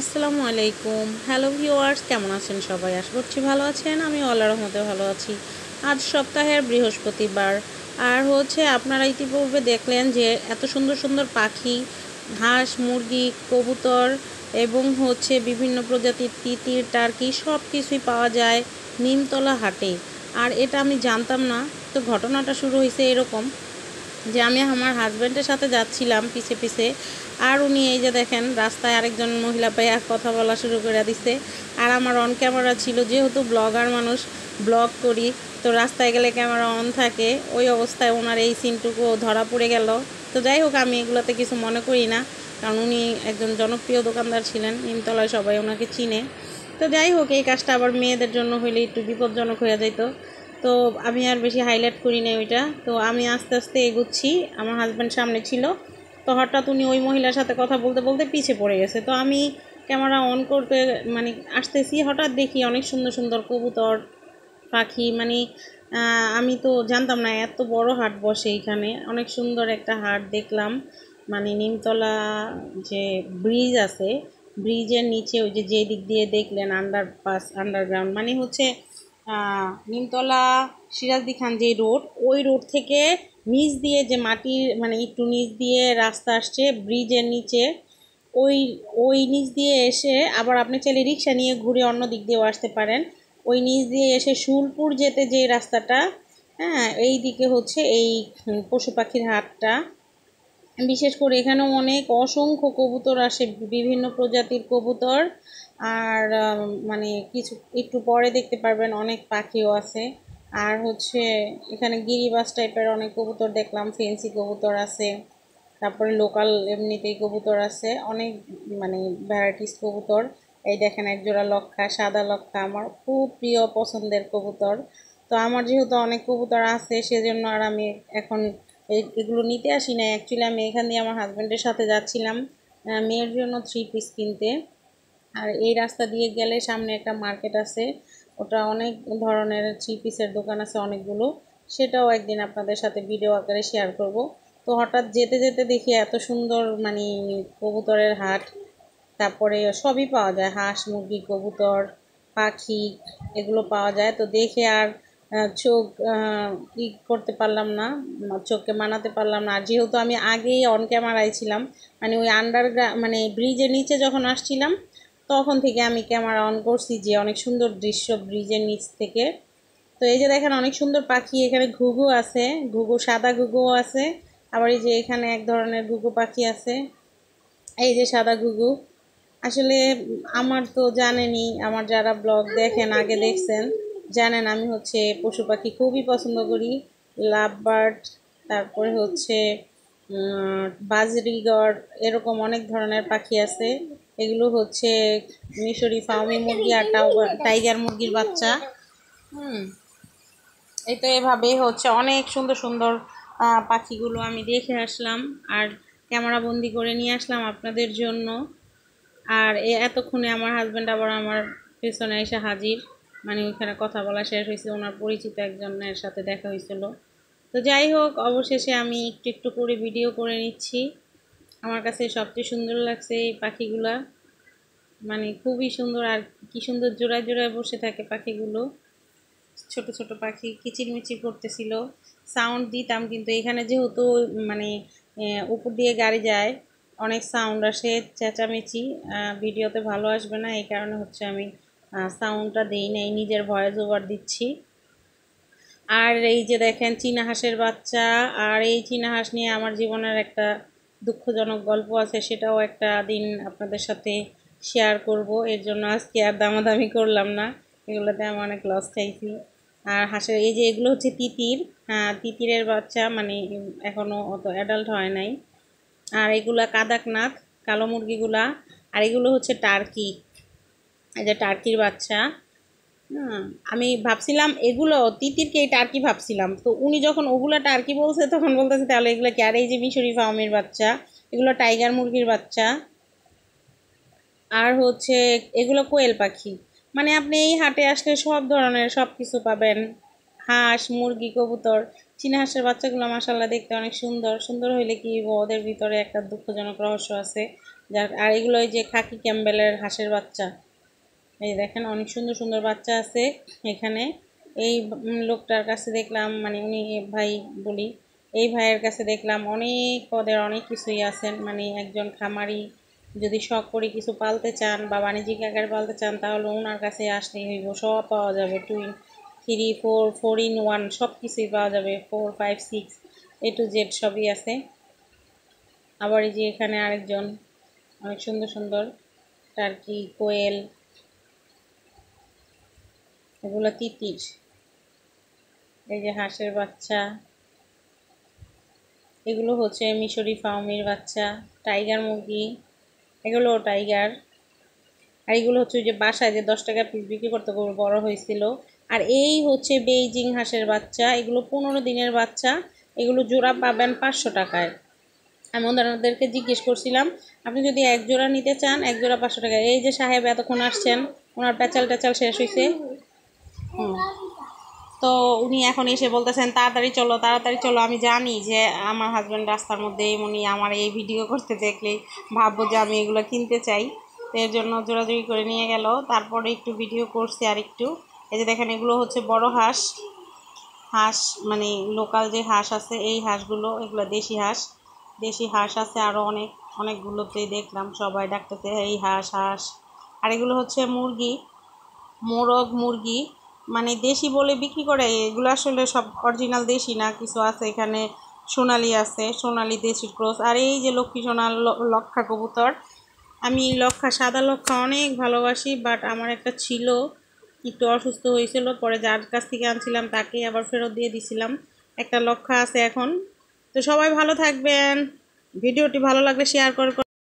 আসসালামু আলাইকুম। Hello viewers, কেমন আছেন সবাই? আশা করছি ভালো আছেন। আমি আল্লাহর রহমতে ভালো আছি। আজ সপ্তাহের বৃহস্পতিবার। আর আপনারা ইতিপূর্বে দেখলেন যে এত সুন্দর সুন্দর পাখি, হাঁস, মুরগি, কবুতর এবং বিভিন্ন প্রজাতির তিতির, টার্কি সব কিছুই পাওয়া যায় নিমতলা হাটে। আর এটা আমি জানতাম না। তো ঘটনাটা শুরু হয়েছে এরকম যে আমি আমার হাজব্যান্ডের সাথে যাচ্ছিলাম পিছে পিছে, আর উনি এই যে দেখেন রাস্তায় আরেকজন মহিলা পাইয়া কথা বলা শুরু করে দিছে। আর আমার অন ক্যামেরা ছিল, যেহেতু ব্লগার মানুষ, ব্লগ করি, তো রাস্তায় গেলে ক্যামেরা অন থাকে। ওই অবস্থায় ওনার এই সিনটুকু ধরা পড়ে গেল। তো যাই হোক, আমি এগুলোতে কিছু মনে করি না, কারণ উনি একজন জনপ্রিয় দোকানদার ছিলেন, নিমতলায় সবাই ওনাকে চিনে। তো যাই হোক, এই কাজটা আবার মেয়েদের জন্য হইলে একটু বিপজ্জনক হয়ে যেত। তো আমি আর বেশি হাইলাইট করি না ওইটা। তো আমি আস্তে আস্তে এগুচ্ছি, আমার হাজব্যান্ড সামনে ছিল। তো হঠাৎ উনি ওই মহিলার সাথে কথা বলতে বলতে পিছে পড়ে গেছে। তো আমি ক্যামেরা অন করতে মানে আসতেছি, হঠাৎ দেখি অনেক সুন্দর সুন্দর কবুতর, পাখি, আমি তো জানতাম না এত বড় হাট বসে এখানে। অনেক সুন্দর একটা হাট দেখলাম। নিমতলা যে ব্রিজ আছে, ব্রিজের নিচে ওই যে দিক দিয়ে দেখলেন আন্ডারপাস, আন্ডারগ্রাউন্ড, নিমতলা সিরাজদি খান যে রোড, ওই রোড থেকে নিচ দিয়ে যে মাটির একটু নিচ দিয়ে রাস্তা আসছে ব্রিজের নিচে, ওই ওই নিচ দিয়ে এসে আবার আপনি চাইলে রিক্সা নিয়ে ঘুরে অন্য দিক দিয়েও আসতে পারেন। ওই নিচ দিয়ে এসে শুলপুর যেতে যে রাস্তাটা, হ্যাঁ, এই দিকে এই পশু পাখির হাটটা। বিশেষ করে এখানে অনেক অসংখ্য কবুতর আসে, বিভিন্ন প্রজাতির কবুতর। আর কিছু একটু পরে দেখতে পারবেন অনেক পাখিও আছে। আর এখানে গিরিবাস টাইপের অনেক কবুতর দেখলাম, ফেন্সি কবুতর আছে, তারপরে লোকাল এমনিতেই কবুতর আছে অনেক, ভ্যারাইটিস কবুতর। এই দেখেন একজোড়া লক্ষা, সাদা লক্ষা, আমার খুব প্রিয় পছন্দের কবুতর। তো আমার যেহেতু অনেক কবুতর আছে, সেজন্য আর আমি এখন এগুলো নিতে আসি না। অ্যাকচুয়ালি আমি এখান দিয়ে আমার হাজব্যান্ডের সাথে যাচ্ছিলাম মেয়ের জন্য 3 পিস কিনতে। আর এই রাস্তা দিয়ে গেলে সামনে একটা মার্কেট আছে, ওটা অনেক ধরনের 3 পিসের দোকান আছে অনেকগুলো। সেটাও একদিন আপনাদের সাথে ভিডিও আকারে শেয়ার করব। তো হঠাৎ যেতে যেতে দেখি এত সুন্দর কবুতরের হাট। তারপরে সবই পাওয়া যায়, হাঁস, মুরগি, কবুতর, পাখি, এগুলো পাওয়া যায়। তো দেখে আর চোখ ই করতে পারলাম না, চোখকে মানাতে পারলাম না। আর যেহেতু আমি আগেই অন ক্যামেরায় ছিলাম, ওই ব্রিজের নিচে যখন আসছিলাম, তখন থেকে আমি ক্যামেরা অন করছি যে অনেক সুন্দর দৃশ্য ব্রিজের নিচ থেকে। তো এই যে দেখেন অনেক সুন্দর পাখি, এখানে ঘুঘু আছে, ঘুঘু, সাদা ঘুঘুও আছে। আবার এই যে এখানে এক ধরনের ঘুঘু পাখি আছে, এই যে সাদা ঘুঘু। আসলে আমার তো জানেনই, আমার যারা ব্লগ দেখেন, আগে দেখছেন, জানেন আমি পশু পাখি খুবই পছন্দ করি। লাভ বার্ড, তারপরে বাজরিগর, এরকম অনেক ধরনের পাখি আছে। এগুলো মিশরি ফার্মি মুরগি আর টাইগার মুরগির বাচ্চা। হুম, এই তো এভাবেই অনেক সুন্দর সুন্দর পাখিগুলো আমি দেখে আসলাম, আর ক্যামেরা বন্দি করে নিয়ে আসলাম আপনাদের জন্য। আর এতক্ষণে আমার হাজব্যান্ড আবার আমার পেছনে এসে হাজির, ওইখানে কথা বলা শেষ হয়েছে, ওনার পরিচিত একজনের সাথে দেখা হয়েছিল। তো যাই হোক, অবশেষে আমি একটু একটু করে ভিডিও করে নিচ্ছি। আমার কাছে সবচেয়ে সুন্দর লাগছে এই পাখিগুলা, খুবই সুন্দর। আর কি সুন্দর জোড়ায় জোড়ায় বসে থাকে পাখিগুলো, ছোট ছোট পাখি কিচিরমিচির করতেছিল। সাউন্ড দিতাম, কিন্তু এখানে যেহেতু মানে উপর দিয়ে গাড়ি যায়, অনেক সাউন্ড আসে, চেঁচামেচি, ভিডিওতে ভালো আসবে না। এই কারণে আমি সাউন্ডটা দিই নাই, নিজের ভয়েস ওভার দিচ্ছি। আর এই যে দেখেন চীনা হাঁসের বাচ্চা। আর এই চীনা হাঁস নিয়ে আমার জীবনের একটা দুঃখজনক গল্প আছে, সেটাও একটা দিন আপনাদের সাথে শেয়ার করব। এর জন্য আজকে আর দামাদামি করলাম না, এগুলোতে আমি অনেক লস খাইছি। আর হাঁসের এই যে এগুলো তিতির, হ্যাঁ, তিতিরের বাচ্চা, এখনও অত অ্যাডাল্ট হয় নাই। আর এগুলা কাদাকনাথ, কালো মুরগিগুলা। আর এগুলো টার্কি, এই যে টার্কির বাচ্চা। হুম, আমি ভাবছিলাম এগুলো তিতিরকে এই টার্কি ভাবছিলাম। তো উনি যখন ওগুলা টার্কি বলছে, তখন বলতেছে তাহলে এগুলো কি? আর এই যে মিশরি ফার্মের বাচ্চা, এগুলো টাইগার মুরগির বাচ্চা। আর এগুলো কোয়েল পাখি। আপনি এই হাটে আসলে সব ধরনের সব কিছু পাবেন, হাঁস, মুরগি, কবুতর। চীনা হাঁসের বাচ্চাগুলো মাশাআল্লাহ দেখতে অনেক সুন্দর। সুন্দর হইলে কি, ওদের ভিতরে একটা দুঃখজনক রহস্য আছে। যার আর এগুলো ওই যে খাকি ক্যাম্বেলের হাঁসের বাচ্চা। এই দেখেন অনেক সুন্দর সুন্দর বাচ্চা আছে এখানে। এই লোকটার কাছে দেখলাম, মানে উনি ভাই বলি, এই ভাইয়ের কাছে দেখলাম অনেক পদের অনেক কিছুই আছেন। মানে একজন খামারি যদি শখ করে কিছু পালতে চান বা বাণিজ্যিক আকারে পালতে চান তাহলে ওনার কাছে আসলেই হইব, সব পাওয়া যাবে। 2 3 4 4 in 1 সব কিছুই পাওয়া যাবে, 4 5 6 A to Z সবই আছে। আবার এই যে এখানে আরেকজন অনেক সুন্দর সুন্দর টার্কি, কোয়েল, এগুলো তিতির। এই যে হাঁসের বাচ্চা, এগুলো হচ্ছে মিশরি ফার্মির বাচ্চা। টাইগার মুরগি, এগুলো টাইগার। আর এগুলো হচ্ছে ওই যে বাসায় যে 10 টাকা পিস বিক্রি করতে বড় হয়েছিল। আর এই হচ্ছে বেইজিং হাঁসের বাচ্চা, এগুলো 15 দিনের বাচ্চা। এগুলো জোড়া পাবেন 500 টাকায়। আমি ওনাদেরকে জিজ্ঞেস করছিলাম আপনি যদি এক জোড়া নিতে চান এক জোড়া 500 টাকা। এই যে সাহেব এতক্ষণ আসছেন, ওনার পেঁচাল টেচাল শেষ হয়েছে। হুম। তো উনি এখন এসে বলতেছেন তাড়াতাড়ি চলো তাড়াতাড়ি চলো। আমি জানি যে আমার হাজব্যান্ড রাস্তার মধ্যে উনি আমার এই ভিডিও করতে দেখলেই ভাববো যে আমি এগুলো কিনতে চাই। তো এর জন্য জোরাজুরি করে নিয়ে গেল। তারপরে একটু ভিডিও করছি আর একটু। এই যে দেখেন এগুলো হচ্ছে বড় হাঁস। হাঁস মানে লোকাল যে হাঁস আছে এই হাঁসগুলো, এগুলো দেশি হাঁস। দেশি হাঁস আছে আরও অনেকগুলোতেই দেখলাম সবাই ডাকতেছে এই হাঁস হাঁস। আর এগুলো হচ্ছে মুরগি, মোরগ মুরগি, মানে দেশি বলে বিক্রি করে। এগুলো আসলে সব অরিজিনাল দেশি না, কিছু আছে এখানে সোনালি আছে, সোনালি দেশির ক্রস। আর এই যে লক্ষ্মী সোনা লক্ষা কবুতর। আমি লক্ষা, সাদা লক্ষা অনেক ভালোবাসি, বাট আমার একটা ছিল একটু অসুস্থ হয়েছিল, পরে যার কাছ থেকে আনছিলাম তাকে আবার ফেরত দিয়ে দিছিলাম। একটা লক্ষা আছে এখন। তো সবাই ভালো থাকবেন, ভিডিওটি ভালো লাগলে শেয়ার করে